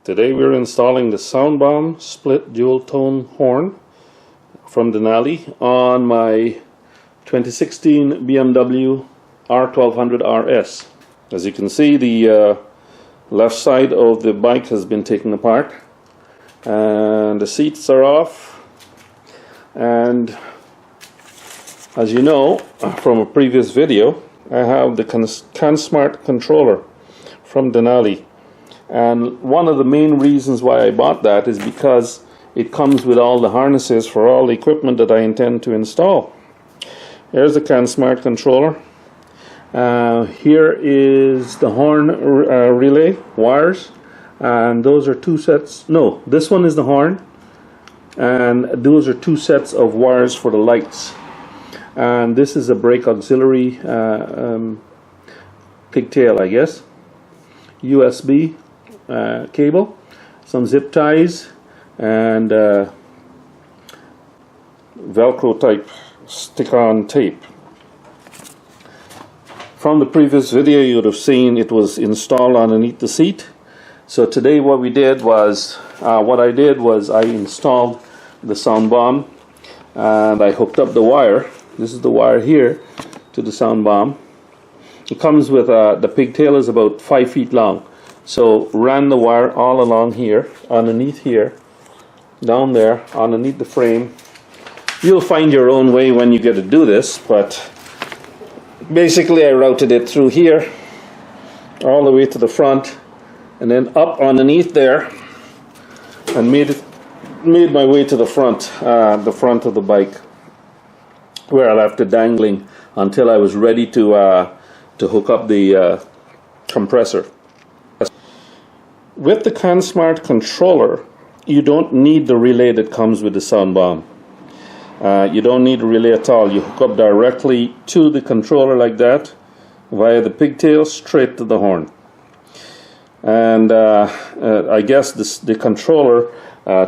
Today we're installing the SoundBomb Split Dual Tone horn from Denali on my 2016 BMW R1200RS. As you can see, the left side of the bike has been taken apart and the seats are off, and as you know from a previous video, I have the CanSmart controller from Denali. And one of the main reasons why I bought that is because it comes with all the harnesses for all the equipment that I intend to install. Here's the CanSmart controller. Here is the horn relay wires, and those are two sets. No, this one is the horn, and those are two sets of wires for the lights. And this is a brake auxiliary pigtail, I guess. USB cable, some zip ties, and Velcro type stick-on tape. From the previous video you would have seen it was installed underneath the seat. So today what I did was I installed the SoundBomb and I hooked up the wire. This is the wire here to the SoundBomb. It comes with the pigtail is about 5 feet long. So ran the wire all along here, underneath here, down there, underneath the frame. You'll find your own way when you get to do this, but basically I routed it through here, all the way to the front, and then up underneath there, and made my way to the front of the bike, where I left it dangling until I was ready to hook up the compressor. With the CanSmart controller, you don't need the relay that comes with the SoundBomb. You don't need a relay at all. You hook up directly to the controller like that, via the pigtail, straight to the horn. And I guess the controller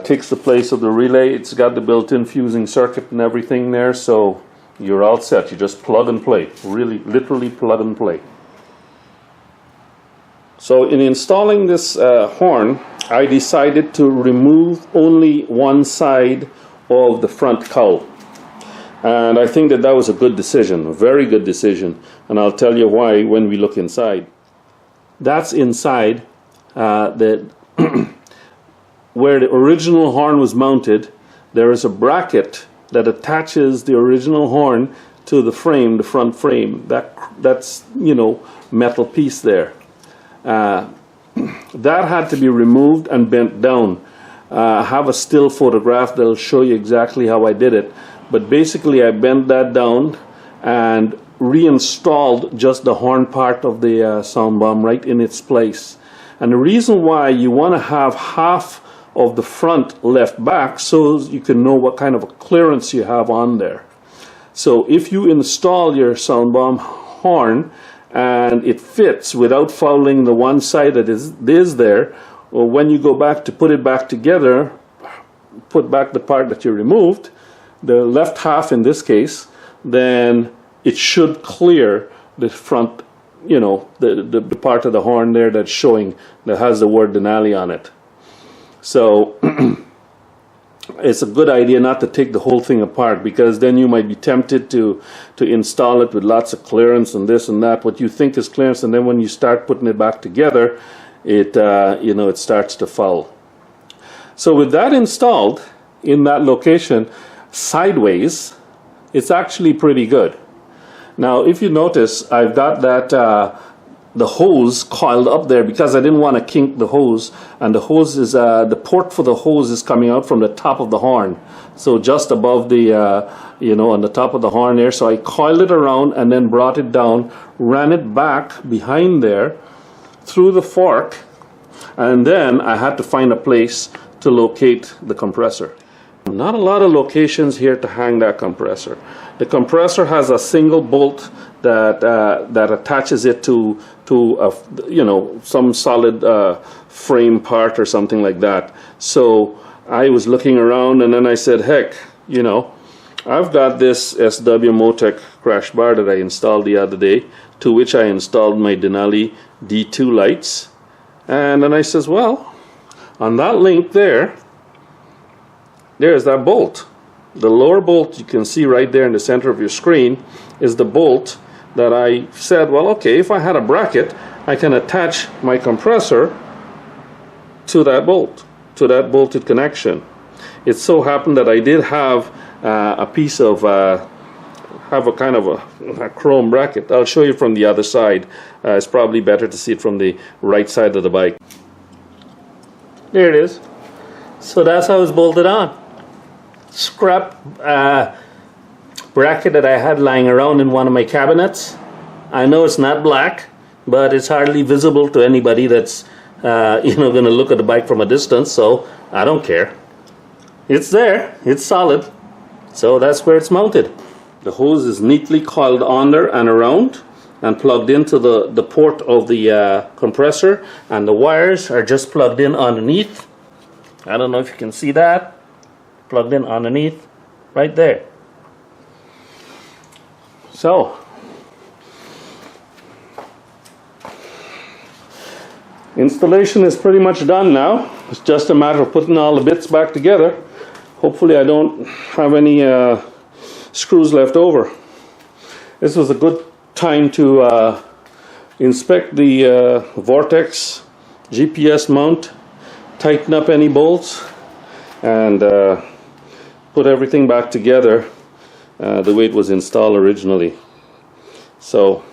takes the place of the relay. It's got the built-in fusing circuit and everything there, so you're all set. You just plug and play. Really, literally plug and play. So in installing this horn, I decided to remove only one side of the front cowl. And I think that was a good decision, a very good decision. And I'll tell you why when we look inside. That's inside where the original horn was mounted. There is a bracket that attaches the original horn to the frame, the front frame. That's, you know, metal piece there. That had to be removed and bent down. I have a still photograph that'll show you exactly how I did it, but basically I bent that down and reinstalled just the horn part of the SoundBomb right in its place. And the reason why you want to have half of the front left back so you can know what kind of a clearance you have on there. So if you install your SoundBomb horn and it fits without fouling the one side that is there, or when you go back to put it back together, put back the part that you removed, the left half in this case, then it should clear the front, you know, the part of the horn there that's showing, that has the word Denali on it. So it's a good idea not to take the whole thing apart, because then you might be tempted to install it with lots of clearance and this and that, what you think is clearance, and then when you start putting it back together, it you know, it starts to foul. So with that installed in that location sideways, it's actually pretty good. Now if you notice, I've got that the hose coiled up there because I didn't want to kink the hose, and the hose is the port for the hose is coming out from the top of the horn, so just above the you know, on the top of the horn there. So I coiled it around and then brought it down, ran it back behind there through the fork, and then I had to find a place to locate the compressor. Not a lot of locations here to hang that compressor. The compressor has a single bolt that attaches it to a, you know, some solid frame part or something like that. So I was looking around, and then I said, heck, you know, I've got this SW Motec crash bar that I installed the other day, to which I installed my Denali D2 lights. And then I says, well, On that link there's that bolt. The lower bolt you can see right there in the center of your screen is the bolt that I said, well, okay, if I had a bracket, I can attach my compressor to that bolt, to that bolted connection. It so happened that I did have a piece of, have a kind of a chrome bracket. I'll show you from the other side. It's probably better to see it from the right side of the bike. There it is. So that's how it's bolted on. Scrap bracket that I had lying around in one of my cabinets. I know it's not black, but it's hardly visible to anybody that's going to look at the bike from a distance, so I don't care. It's there, it's solid, so that's where it's mounted. The hose is neatly coiled under and around and plugged into the port of the compressor, and the wires are just plugged in underneath. I don't know if you can see that. Plugged in underneath, right there. So, installation is pretty much done now. It's just a matter of putting all the bits back together. Hopefully I don't have any screws left over. This was a good time to inspect the Vortex GPS mount, tighten up any bolts, and put everything back together the way it was installed originally. So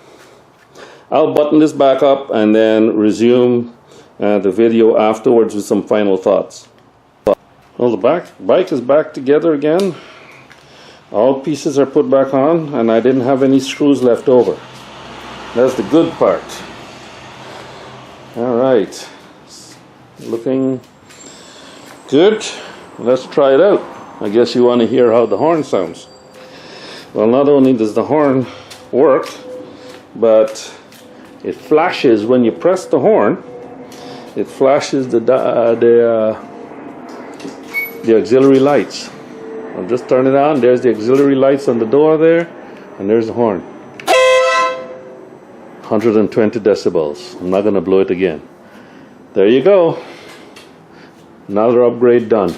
I'll button this back up and then resume the video afterwards with some final thoughts. Well, the bike is back together again. All pieces are put back on, and I didn't have any screws left over. That's the good part. Alright, looking good. Let's try it out. I guess you want to hear how the horn sounds. Well, not only does the horn work, but it flashes when you press the horn. It flashes the auxiliary lights. I'll just turn it on. There's the auxiliary lights on the door there, and there's the horn. 120 decibels. I'm not going to blow it again. There you go. Another upgrade done.